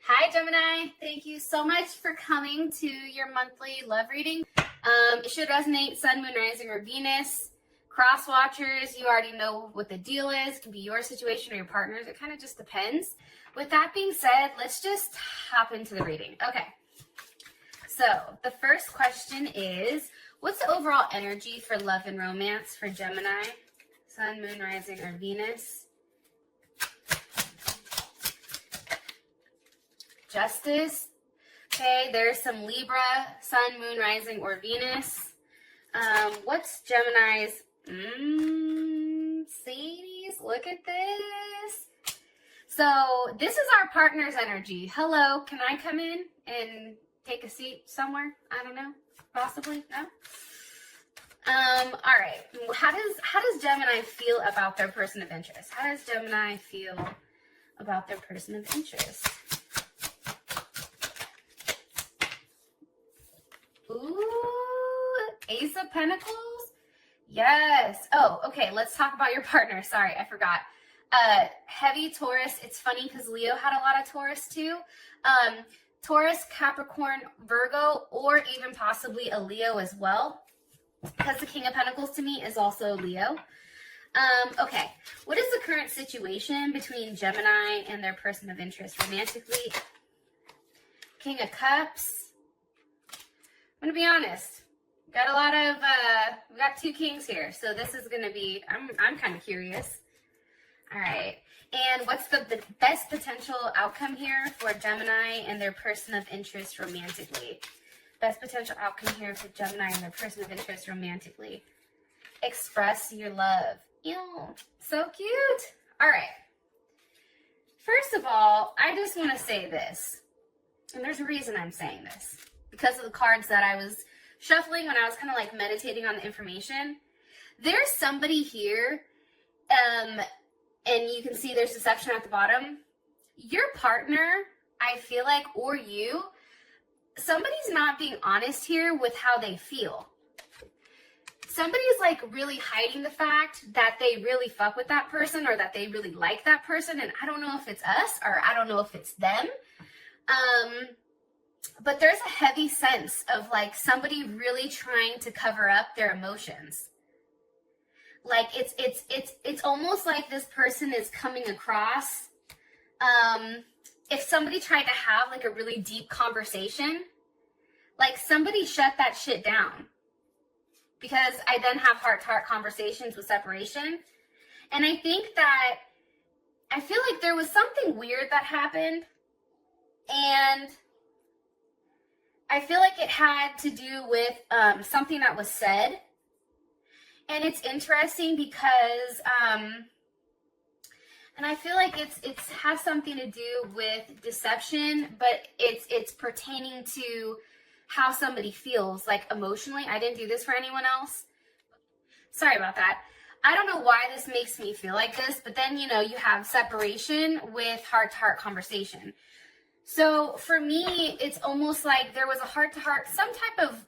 Hi, Gemini. Thank you so much for coming to your monthly love reading. It should resonate Sun, Moon, Rising, or Venus. Cross watchers, you already know what the deal is. It can be your situation or your partner's. It kind of just depends. With that being said, let's just hop into the reading. Okay. So the first question is, what's the overall energy for love and romance for Gemini? Sun, Moon, Rising, or Venus? Justice. Okay, there's some Libra, Sun, Moon, Rising, or Venus. What's Gemini's? Sadie's, look at this. So this is our partner's energy. Hello, can I come in and take a seat somewhere? I don't know, possibly, no? All right, how does Gemini feel about their person of interest? How does Gemini feel about their person of interest? Ooh, Ace of Pentacles? Yes. Oh, okay, let's talk about your partner. Sorry, I forgot. Heavy Taurus. It's funny because Leo had a lot of Taurus too. Taurus, Capricorn, Virgo, or even possibly a Leo as well. Because the King of Pentacles to me is also Leo. Okay, what is the current situation between Gemini and their person of interest romantically? King of Cups. I'm gonna be honest. Got a lot of we got two kings here, so this is gonna be. I'm kind of curious. All right, and what's the best potential outcome here for Gemini and their person of interest romantically? Best potential outcome here for Gemini and their person of interest romantically. Express your love. Ew, so cute. All right. First of all, I just want to say this, and there's a reason I'm saying this. Because of the cards that I was shuffling when I was kind of like meditating on the information. There's somebody here, and you can see there's deception at the bottom. Your partner, I feel like, or you, somebody's not being honest here with how they feel. Somebody's like really hiding the fact that they really fuck with that person or that they really like that person, and I don't know if it's us or I don't know if it's them. But there's a heavy sense of like somebody really trying to cover up their emotions. Like it's almost like this person is coming across. If somebody tried to have like a really deep conversation, like somebody shut that shit down. Because I then have heart-to-heart conversations with separation. And I think that I feel like there was something weird that happened. And I feel like it had to do with something that was said. And it's interesting because, and I feel like it has something to do with deception, but it's pertaining to how somebody feels, like emotionally. I didn't do this for anyone else. Sorry about that. I don't know why this makes me feel like this, but then, you know, you have separation with heart-to-heart conversation. So for me, it's almost like there was a heart-to-heart, some type of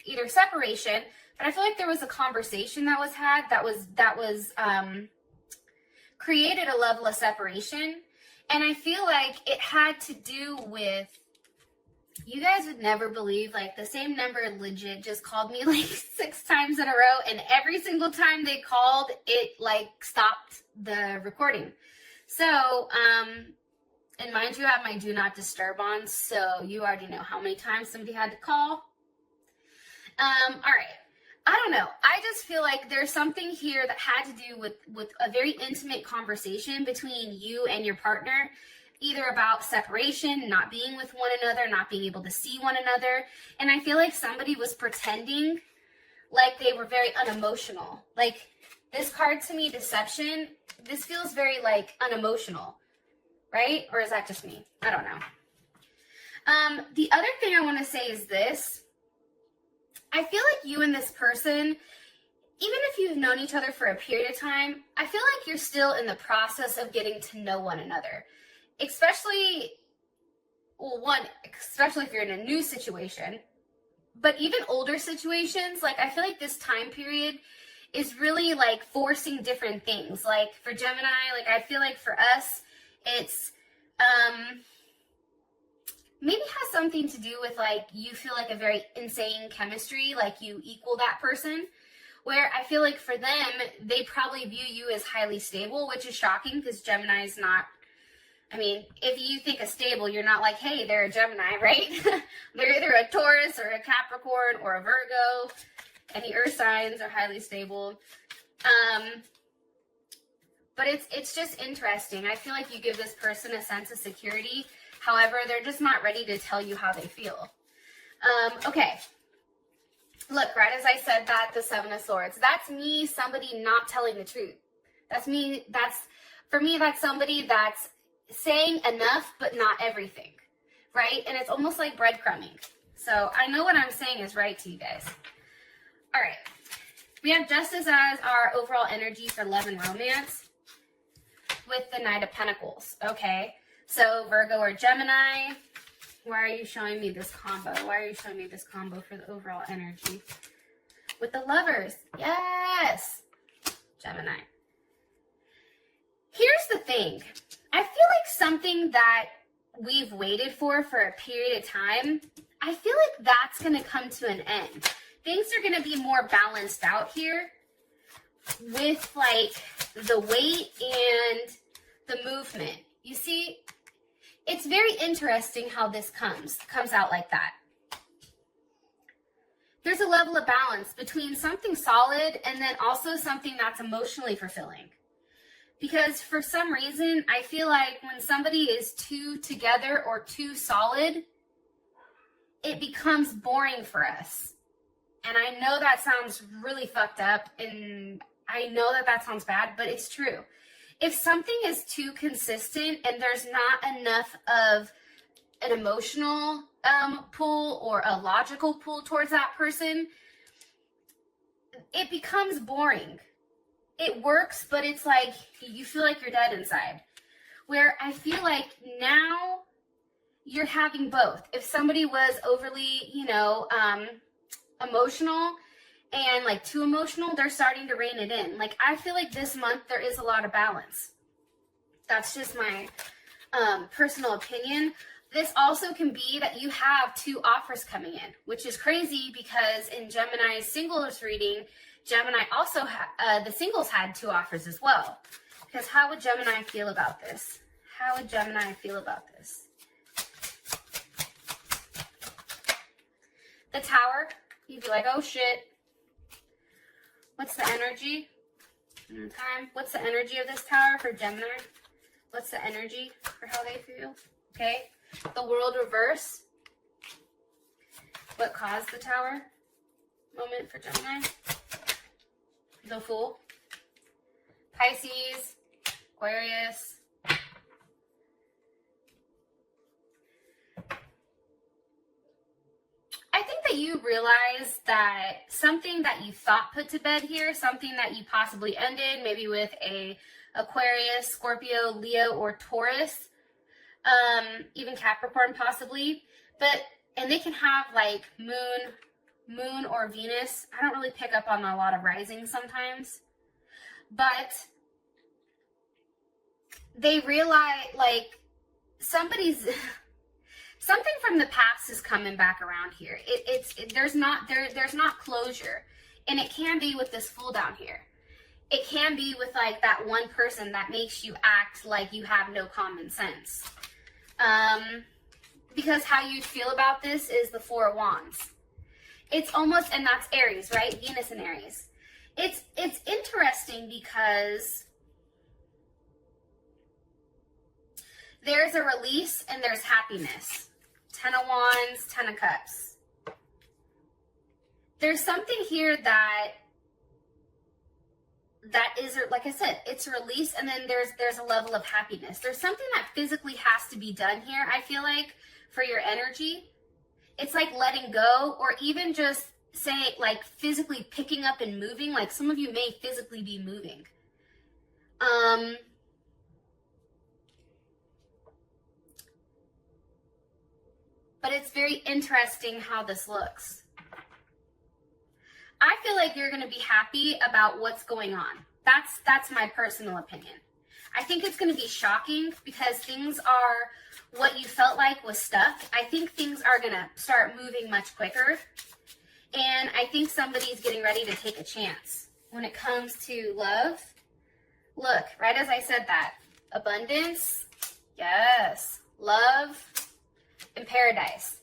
either separation, but I feel like there was a conversation that was had that was created a level of separation. And I feel like it had to do with, you guys would never believe, like the same number legit just called me like 6 times in a row, and every single time they called, it like stopped the recording. So, and mind you, I have my do not disturb on, so you already know how many times somebody had to call. All right. I don't know. I just feel like there's something here that had to do with a very intimate conversation between you and your partner, either about separation, not being with one another, not being able to see one another. And I feel like somebody was pretending like they were very unemotional. Like this card to me, deception, this feels very like unemotional. Right? Or is that just me? I don't know. The other thing I want to say is this. I feel like you and this person, even if you've known each other for a period of time, I feel like you're still in the process of getting to know one another. Especially if you're in a new situation. But even older situations, like I feel like this time period is really like forcing different things. Like for Gemini, like I feel like for us, it's maybe has something to do with like you feel like a very insane chemistry, like you equal that person, where I feel like for them, they probably view you as highly stable, which is shocking because Gemini is not, I mean, if you think of stable, you're not like, hey, they're a Gemini, right? They're either a Taurus or a Capricorn or a Virgo. Any earth signs are highly stable. But it's just interesting. I feel like you give this person a sense of security. However, they're just not ready to tell you how they feel. Okay. Look, right as I said that, the Seven of Swords. That's me, somebody not telling the truth. That's me. For me, that's somebody that's saying enough, but not everything. Right? And it's almost like breadcrumbing. So I know what I'm saying is right to you guys. All right. We have Justice as our overall energy for love and romance with the Knight of Pentacles. Okay. So Virgo or Gemini, why are you showing me this combo? Why are you showing me this combo for the overall energy? With the Lovers. Yes. Gemini. Here's the thing. I feel like something that we've waited for a period of time, I feel like that's going to come to an end. Things are going to be more balanced out here with like the weight and the movement. You see, it's very interesting how this comes out like that. There's a level of balance between something solid and then also something that's emotionally fulfilling. Because for some reason, I feel like when somebody is too together or too solid, it becomes boring for us. And I know that sounds really fucked up, and I know that sounds bad, but it's true. If something is too consistent and there's not enough of an emotional pull or a logical pull towards that person, it becomes boring. It works, but it's like you feel like you're dead inside. Where I feel like now you're having both. If somebody was overly, emotional and like too emotional, they're starting to rein it in. Like I feel like this month there is a lot of balance. That's just my personal opinion. This also can be that you have two offers coming in, which is crazy because in Gemini's singles reading, Gemini also the singles had two offers as well. Because how would Gemini feel about this? How would Gemini feel about this? The Tower. You'd be like, oh shit. What's the energy? Time. What's the energy of this Tower for Gemini? What's the energy for how they feel? Okay. The World reverse. What caused the Tower moment for Gemini? The Fool. Pisces. Aquarius. I think that you realize that something that you thought put to bed here, something that you possibly ended, maybe with a Aquarius, Scorpio, Leo, or Taurus, even Capricorn possibly, and they can have like moon or Venus. I don't really pick up on a lot of rising sometimes, but they realize like something from the past is coming back around here. There's not closure, and it can be with this Fool down here. It can be with like that one person that makes you act like you have no common sense. Because how you feel about this is the Four of Wands. It's almost, and that's Aries, right? Venus and Aries. It's interesting because there's a release and there's happiness. Ten of Wands, Ten of Cups. There's something here that is, like I said, it's a release, and then there's a level of happiness. There's something that physically has to be done here, I feel like, for your energy. It's like letting go, or even just saying, like, physically picking up and moving. Like, some of you may physically be moving. But it's very interesting how this looks. I feel like you're going to be happy about what's going on. That's my personal opinion. I think it's going to be shocking because things are what you felt like was stuck, I think things are going to start moving much quicker. And I think somebody's getting ready to take a chance when it comes to love. Look, right as I said that, abundance, yes, love, and paradise.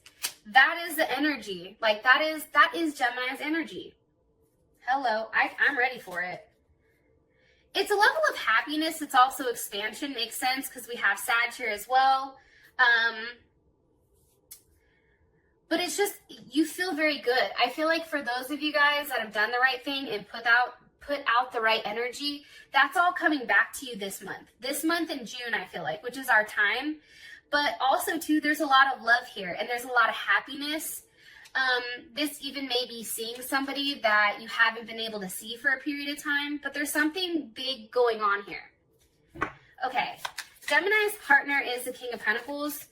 That is the energy. Like that is Gemini's energy. Hello, I'm ready for it. It's a level of happiness. It's also expansion. Makes sense because we have Sag here as well. But it's just, you feel very good. I feel like for those of you guys that have done the right thing and put out the right energy, that's all coming back to you this month. This month in June, I feel like, which is our time. But also, too, there's a lot of love here, and there's a lot of happiness. This even may be seeing somebody that you haven't been able to see for a period of time, but there's something big going on here. Okay, Gemini's partner is the King of Pentacles.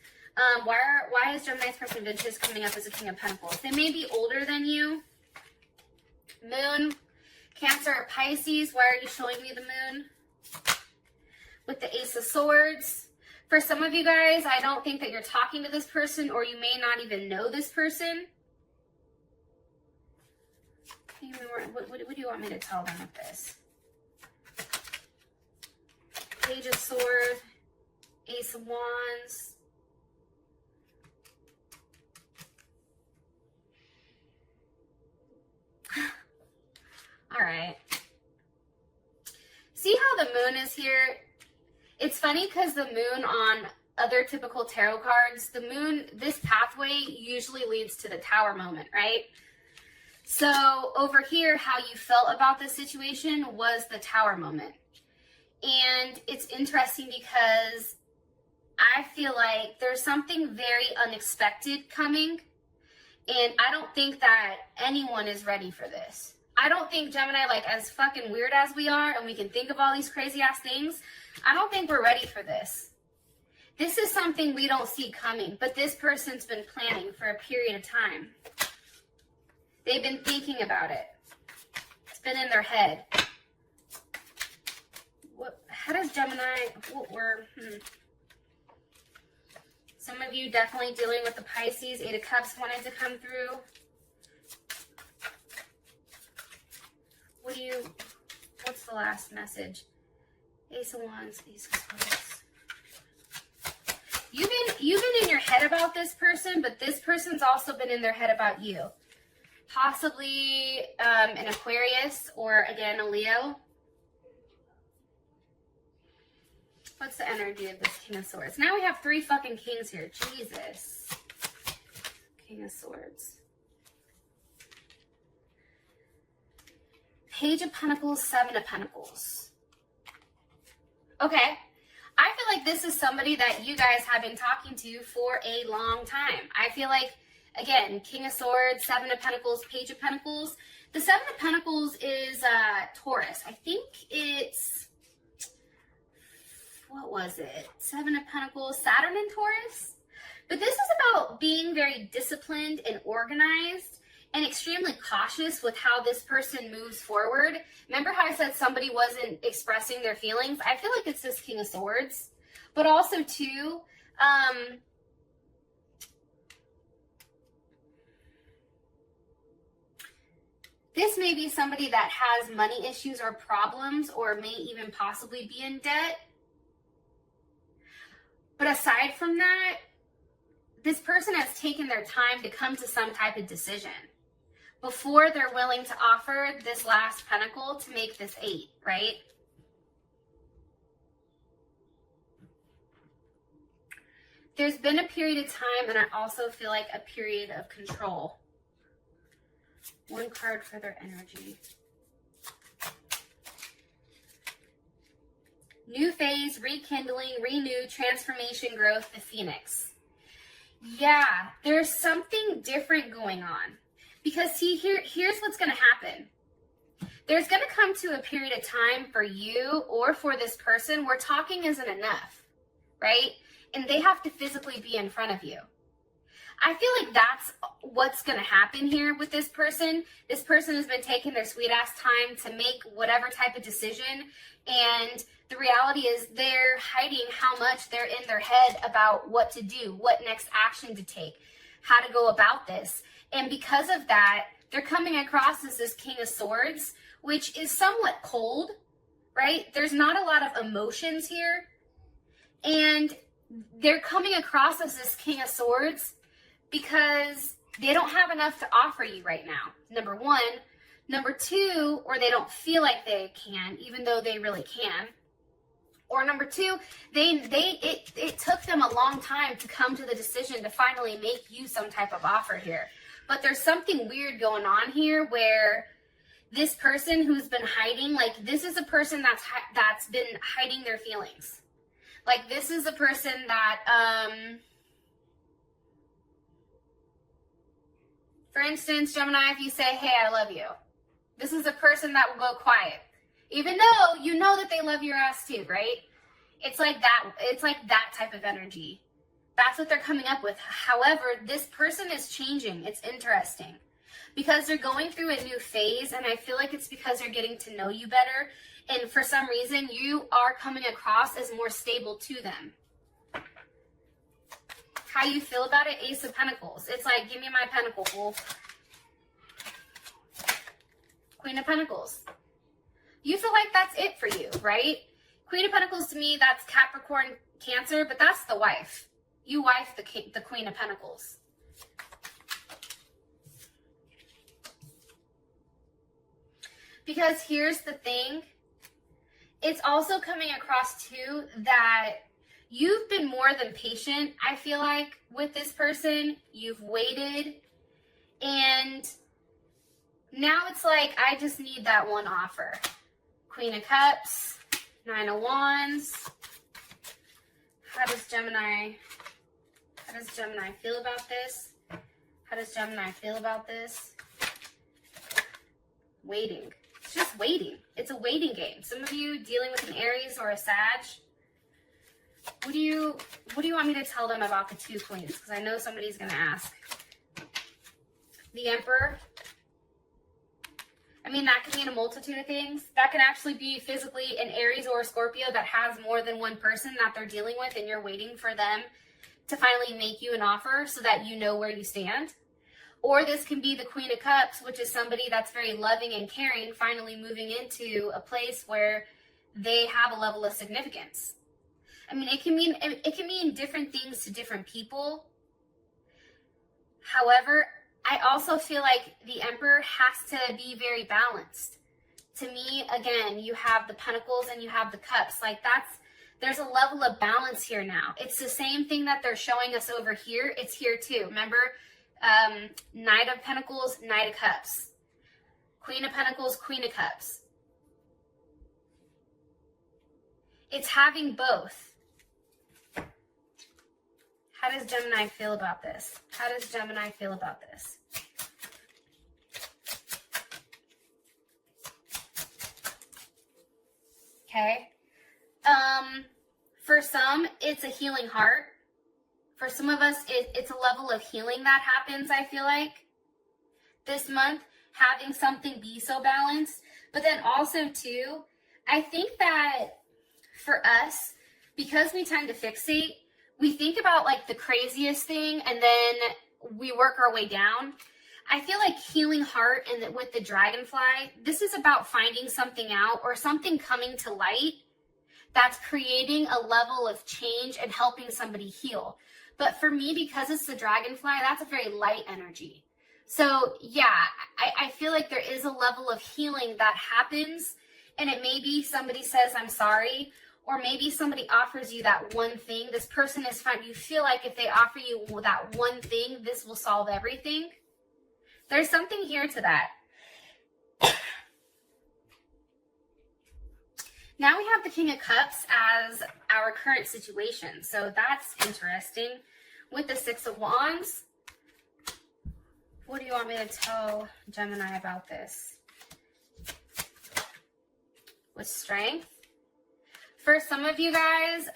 Why is Gemini's person Ventus coming up as a King of Pentacles? They may be older than you. Moon, Cancer, or Pisces. Why are you showing me the moon? With the Ace of Swords. For some of you guys, I don't think that you're talking to this person, or you may not even know this person. What do you want me to tell them with this? Page of Swords, Ace of Wands. All right. See how the moon is here? It's funny because the moon on other typical tarot cards, the moon, this pathway usually leads to the Tower moment, right? So over here, how you felt about the situation was the Tower moment. And it's interesting because I feel like there's something very unexpected coming. And I don't think that anyone is ready for this. I don't think Gemini, like as fucking weird as we are and we can think of all these crazy ass things, I don't think we're ready for this. This is something we don't see coming, but this person's been planning for a period of time. They've been thinking about it. It's been in their head. How does Gemini, Some of you definitely dealing with the Pisces. 8 of Cups wanted to come through. What's the last message? Ace of Wands, Ace of Swords. You've been in your head about this person, but this person's also been in their head about you. Possibly an Aquarius or, again, a Leo. What's the energy of this King of Swords? Now we have 3 fucking kings here. Jesus. King of Swords. Page of Pentacles, 7 of Pentacles. Okay. I feel like this is somebody that you guys have been talking to for a long time. I feel like, again, King of Swords, 7 of Pentacles, Page of Pentacles. The 7 of Pentacles is Taurus. I think it's, what was it? 7 of Pentacles, Saturn and Taurus. But this is about being very disciplined and organized and extremely cautious with how this person moves forward. Remember how I said somebody wasn't expressing their feelings? I feel like it's this King of Swords. But also, too, this may be somebody that has money issues or problems or may even possibly be in debt. But aside from that, this person has taken their time to come to some type of decision before they're willing to offer this last pentacle to make this 8, right? There's been a period of time, and I also feel like a period of control. 1 card for their energy. New phase, rekindling, renew, transformation, growth, the Phoenix. Yeah, there's something different going on. Because see, here's what's going to happen. There's going to come to a period of time for you or for this person where talking isn't enough, right? And they have to physically be in front of you. I feel like that's what's going to happen here with this person. This person has been taking their sweet ass time to make whatever type of decision. And the reality is they're hiding how much they're in their head about what to do, what next action to take, how to go about this. And because of that, they're coming across as this King of Swords, which is somewhat cold, right? There's not a lot of emotions here. And they're coming across as this King of Swords because they don't have enough to offer you right now, number one. Number two, or they don't feel like they can, even though they really can. Or number two, it took them a long time to come to the decision to finally make you some type of offer here. But there's something weird going on here where this person who's been hiding, like this is a person that's been hiding their feelings. Like this is a person that, for instance, Gemini, if you say, hey, I love you, this is a person that will go quiet. Even though you know that they love your ass too, right? It's like that type of energy. That's what they're coming up with. However, this person is changing. It's interesting because they're going through a new phase, and I feel like it's because they're getting to know you better. And for some reason, you are coming across as more stable to them. How you feel about it? Ace of Pentacles. It's like, give me my pentacle, fool. Queen of Pentacles. You feel like that's it for you, right? Queen of Pentacles to me, that's Capricorn, Cancer, but that's the wife. You wife the Queen of Pentacles. Because here's the thing. It's also coming across too that you've been more than patient, I feel like, with this person. You've waited. And now it's like, I just need that one offer. Queen of Cups, Nine of Wands. How does Gemini feel about this? How does Gemini feel about this? Waiting. It's just waiting. It's a waiting game. Some of you dealing with an Aries or a Sag. What do you want me to tell them about the two queens? Because I know somebody's going to ask. The Emperor. I mean, that can mean a multitude of things. That can actually be physically an Aries or a Scorpio that has more than one person that they're dealing with, and you're waiting for them to finally make you an offer so that you know where you stand. Or this can be the Queen of Cups, which is somebody that's very loving and caring, finally moving into a place where they have a level of significance. I mean, it can mean different things to different people. However, I also feel like the Emperor has to be very balanced. To me, again, you have the Pentacles and you have the Cups. Like there's a level of balance here now. It's the same thing that they're showing us over here. It's here too. Remember, Knight of Pentacles, Knight of Cups. Queen of Pentacles, Queen of Cups. It's having both. How does Gemini feel about this? How does Gemini feel about this? Okay. For some, it's a healing heart. For some of us, it's a level of healing that happens, I feel like, this month, having something be so balanced. But then also, too, I think that for us, because we tend to fixate, we think about like the craziest thing and then we work our way down. I feel like healing heart and with the dragonfly, this is about finding something out or something coming to light that's creating a level of change and helping somebody heal. But for me, because it's the dragonfly, that's a very light energy. So yeah, I feel like there is a level of healing that happens, and it may be somebody says, I'm sorry, or maybe somebody offers you that one thing. This person is fine. You feel like if they offer you that one thing, this will solve everything. There's something here to that. Now we have the King of Cups as our current situation. So that's interesting. With the Six of Wands, what do you want me to tell Gemini about this? With Strength. For some of you guys,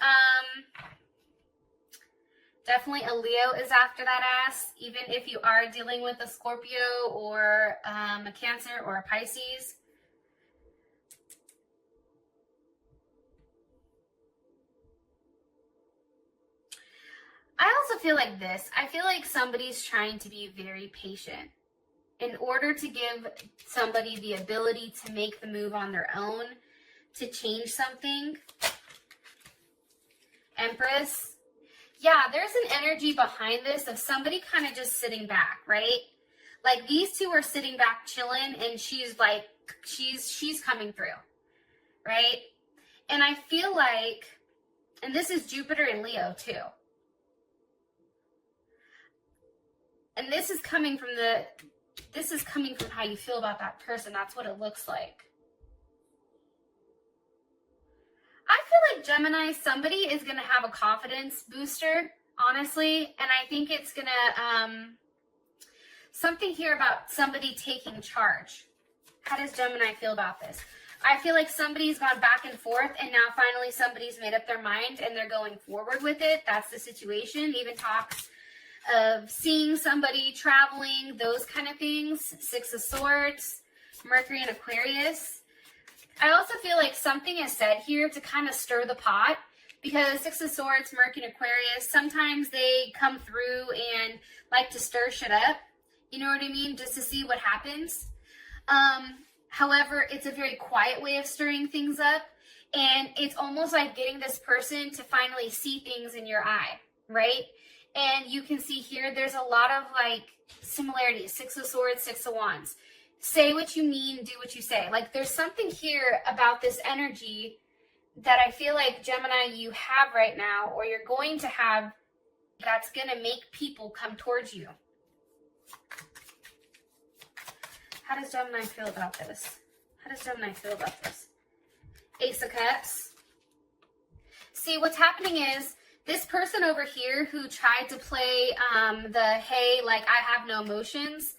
Definitely a Leo is after that ass, even if you are dealing with a Scorpio or a Cancer or a Pisces. I also feel like this. I feel like somebody's trying to be very patient in order to give somebody the ability to make the move on their own, to change something. Empress. Yeah, there's an energy behind this of somebody kind of just sitting back, right? Like these two are sitting back chilling, and she's like, she's coming through, right? And I feel like, and this is Jupiter and Leo too. And this is coming from how you feel about that person. That's what it looks like. I feel like Gemini, somebody is going to have a confidence booster, honestly. And I think it's going to, something here about somebody taking charge. How does Gemini feel about this? I feel like somebody's gone back and forth, and now finally somebody's made up their mind and they're going forward with it. That's the situation. Even talks of seeing somebody traveling, those kind of things. Six of Swords, Mercury and Aquarius. I also feel like something is said here to kind of stir the pot, because Six of Swords, Mercury and Aquarius, sometimes they come through and like to stir shit up. You know what I mean? Just to see what happens. However, it's a very quiet way of stirring things up, and it's almost like getting this person to finally see things in your eye, right? And you can see here, there's a lot of like similarities. Six of Swords, Six of Wands. Say what you mean, do what you say. Like there's something here about this energy that I feel like Gemini you have right now, or you're going to have, that's going to make people come towards you. How does Gemini feel about this? How does Gemini feel about this? Ace of Cups. See, what's happening is, this person over here who tried to play hey, like I have no emotions,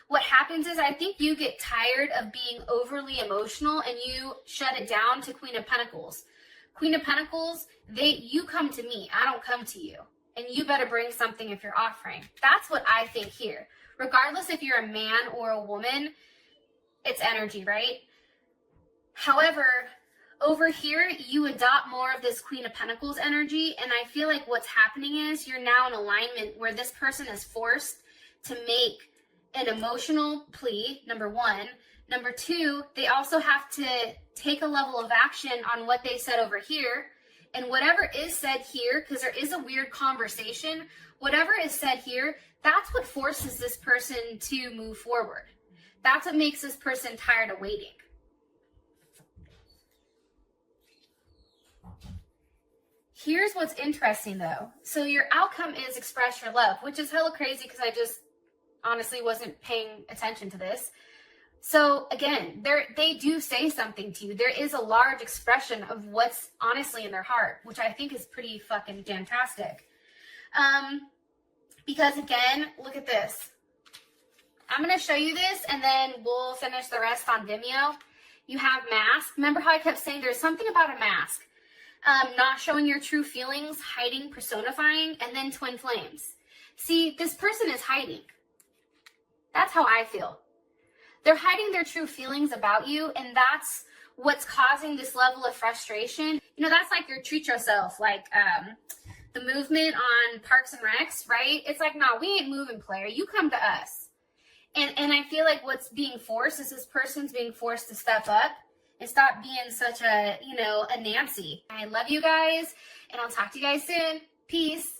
what happens is I think you get tired of being overly emotional and you shut it down to Queen of Pentacles. Queen of Pentacles, you come to me, I don't come to you. And you better bring something if you're offering. That's what I think here. Regardless if you're a man or a woman, it's energy, right? However, over here, you adopt more of this Queen of Pentacles energy, and I feel like what's happening is you're now in alignment where this person is forced to make an emotional plea, number one. Number two, they also have to take a level of action on what they said over here, and whatever is said here, because there is a weird conversation, whatever is said here, that's what forces this person to move forward. That's what makes this person tired of waiting. Here's what's interesting though. So your outcome is express your love, which is hella crazy because I just honestly wasn't paying attention to this. So again, they do say something to you. There is a large expression of what's honestly in their heart, which I think is pretty fucking fantastic. Because again, look at this. I'm going to show you this and then we'll finish the rest on Vimeo. You have mask. Remember how I kept saying there's something about a mask. Not showing your true feelings, hiding, personifying, and then twin flames. See, this person is hiding. That's how I feel. They're hiding their true feelings about you, and that's what's causing this level of frustration. You know, that's like your treat yourself, like the movement on Parks and Recs, right? It's like, no, we ain't moving, player. You come to us. And I feel like what's being forced is this person's being forced to step up and stop being such a, a Nancy. I love you guys, and I'll talk to you guys soon. Peace.